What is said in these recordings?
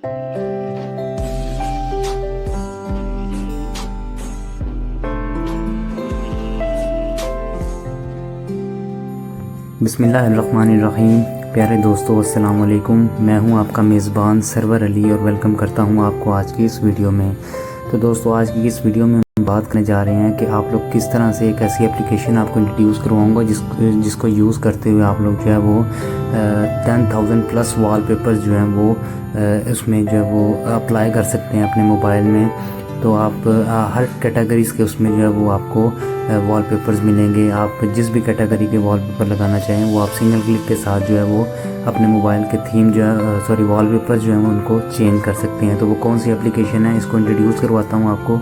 बिस्मिल्लाहिर्रहमानिर्रहीम। प्यारे दोस्तों, अस्सलाम वालेकुम। मैं हूं आपका मेज़बान सरवर अली और वेलकम करता हूं आपको आज की इस वीडियो में। तो दोस्तों, आज की इस वीडियो में हम बात करने जा रहे हैं कि आप लोग किस तरह से एक ऐसी एप्लीकेशन आपको इंट्रोड्यूस करवाऊंगा जिसको यूज़ करते हुए आप लोग जो है वो 10,000 प्लस वॉलपेपर्स जो हैं वो उसमें जो है वो अप्लाई कर सकते हैं अपने मोबाइल में। तो आप हर कैटेगरीज़ के उसमें जो है वो आपको वॉलपेपर्स मिलेंगे। आप जिस भी कैटेगरी के वॉलपेपर लगाना चाहें वो आप सिंगल क्लिक के साथ जो है वो अपने मोबाइल के थीम जो है वॉलपेपर जो है वो उनको चेंज कर सकते हैं। तो वो कौन सी एप्लीकेशन है, इसको इंट्रोड्यूस करवाता हूँ आपको।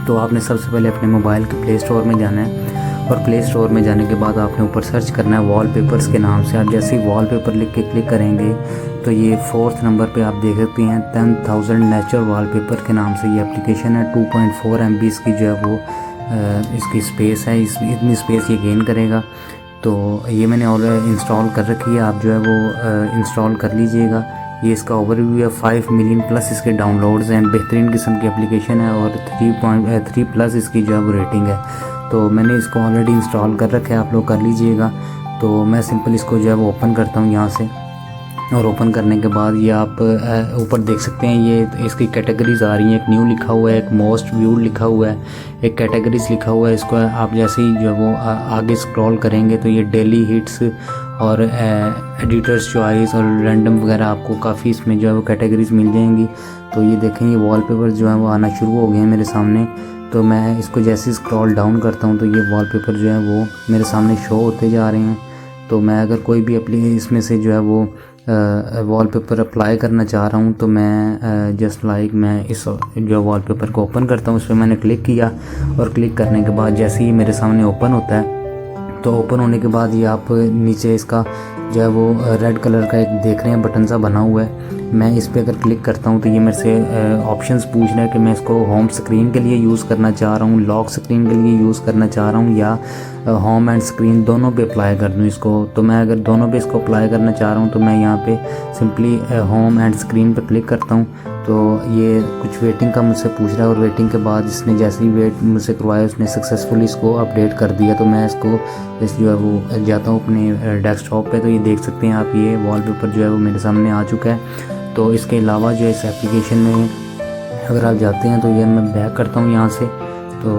तो आपने सबसे पहले अपने मोबाइल के प्ले स्टोर में जाना है और प्ले स्टोर में जाने के बाद आपने ऊपर सर्च करना है वॉलपेपर्स के नाम से। आप जैसे ही वॉलपेपर लिख के क्लिक करेंगे तो ये 4th नंबर पे आप देख सकते हैं 10,000 नेचुरल वॉलपेपर के नाम से ये एप्लीकेशन है। 2.4 MB इसकी जो है वो इसकी स्पेस है, इतनी स्पेस ये गेन करेगा। तो ये मैंने ऑलरेडी इंस्टॉल कर रखी है, आप जो है वो इंस्टॉल कर लीजिएगा। ये इसका ओवरव्यू है। 5 मिलियन प्लस इसके डाउनलोड्स हैं। बेहतरीन किस्म की एप्लीकेशन है और 3.3 प्लस इसकी जो है वो रेटिंग है। तो मैंने इसको ऑलरेडी इंस्टॉल कर रखा है, आप लोग कर लीजिएगा। तो मैं सिंपल इसको जो है वो ओपन करता हूँ यहाँ से, और ओपन करने के बाद ये आप ऊपर देख सकते हैं ये इसकी कैटेगरीज आ रही हैं। एक न्यू लिखा हुआ है, एक मोस्ट व्यूड लिखा हुआ है, एक कैटेगरीज लिखा हुआ है। इसको आप जैसे ही जो है वो आगे स्क्रॉल करेंगे तो ये डेली हिट्स और एडिटर्स चॉइस और रैंडम वगैरह आपको काफ़ी इसमें जो है वो कैटेगरीज मिल जाएंगी। तो ये देखें, ये वॉलपेपर जो है वो आना शुरू हो गए हैं मेरे सामने। तो मैं इसको जैसे ही स्क्रॉल डाउन करता हूँ तो ये वॉलपेपर जो है वो मेरे सामने शो होते जा रहे हैं। तो मैं अगर कोई भी इसमें से जो है वो वॉलपेपर अप्लाई करना चाह रहा हूँ तो मैं जस्ट लाइक मैं इस जो वॉलपेपर को ओपन करता हूँ। उस पर मैंने क्लिक किया और क्लिक करने के बाद जैसे ही मेरे सामने ओपन होता है तो ओपन होने के बाद ये आप नीचे इसका जो है वो रेड कलर का एक देख रहे हैं बटन सा बना हुआ है। मैं इस पर अगर क्लिक करता हूँ तो ये मेरे से ऑप्शंस पूछ रहा है कि मैं इसको होम स्क्रीन के लिए यूज़ करना चाह रहा हूँ, लॉक स्क्रीन के लिए यूज़ करना चाह रहा हूँ, या होम एंड स्क्रीन दोनों पे अप्लाई कर दूँ इसको। तो मैं अगर दोनों पे इसको अप्लाई करना चाह रहा हूँ तो मैं यहाँ पे सिंपली होम एंड स्क्रीन पे क्लिक करता हूँ। तो ये कुछ वेटिंग का मुझसे पूछ रहा है और वेटिंग के बाद इसने जैसे ही वेट मुझसे करवाया उसने सक्सेसफुली इसको अपडेट कर दिया। तो मैं इसको जो है वो जाता हूँ अपने डेस्कटॉप पे। तो ये देख सकते हैं आप, ये वॉलपेपर जो है वो मेरे सामने आ चुका है। तो इसके अलावा जो इस एप्लीकेशन में अगर आप जाते हैं तो ये मैं बैक करता हूँ यहाँ से। तो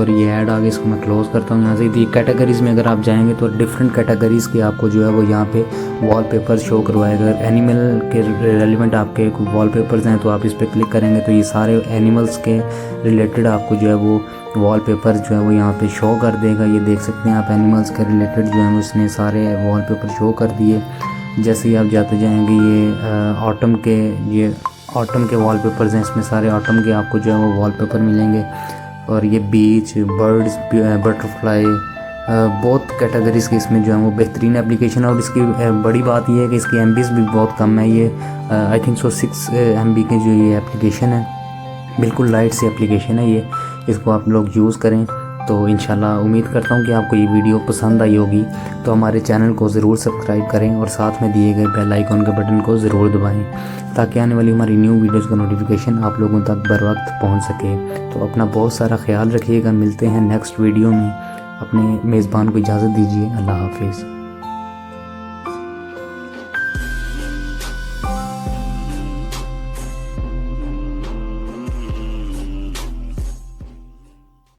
ये ऐड आ गई, इसको मैं क्लोज़ करता हूँ यहाँ से। तो कैटेगरीज़ में अगर आप जाएंगे तो डिफरेंट कैटेगरीज़ के आपको जो है वो यहाँ पे वॉलपेपर शो करवाएगा। अगर एनिमल के रेलिवेंट आपके वॉलपेपर्स हैं तो आप इस पर क्लिक करेंगे तो ये सारे एनिमल्स के रिलेटेड आपको जो है वो वॉलपेपर जो है वो यहाँ पे शो कर देगा। ये देख सकते हैं आप, एनिमल्स के रिलेटेड जो है उसने सारे वॉलपेपर शो कर दिए। जैसे ही आप जाते जाएंगे ये ऑटम के वॉलपेपर्स हैं, इसमें सारे ऑटम के आपको जो है वो वॉलपेपर मिलेंगे। और ये बीच, बर्ड्स, बटरफ्लाई, बहुत कैटेगरीज़ की इसमें जो है वो बेहतरीन एप्लीकेशन है। और इसकी बड़ी बात ये है कि इसकी MBs भी बहुत कम है। ये आई थिंक 6 MB की जो ये एप्लीकेशन है, बिल्कुल लाइट सी एप्लीकेशन है ये। इसको आप लोग यूज़ करें तो इंशाल्लाह उम्मीद करता हूँ कि आपको ये वीडियो पसंद आई होगी। तो हमारे चैनल को ज़रूर सब्सक्राइब करें और साथ में दिए गए बेल आइकॉन के बटन को ज़रूर दबाएं ताकि आने वाली हमारी न्यू वीडियोज़ का नोटिफिकेशन आप लोगों तक बर वक्त पहुँच सके। तो अपना बहुत सारा ख्याल रखिएगा। मिलते हैं नेक्स्ट वीडियो में। अपने मेज़बान को इजाज़त दीजिए। अल्लाह हाफिज़।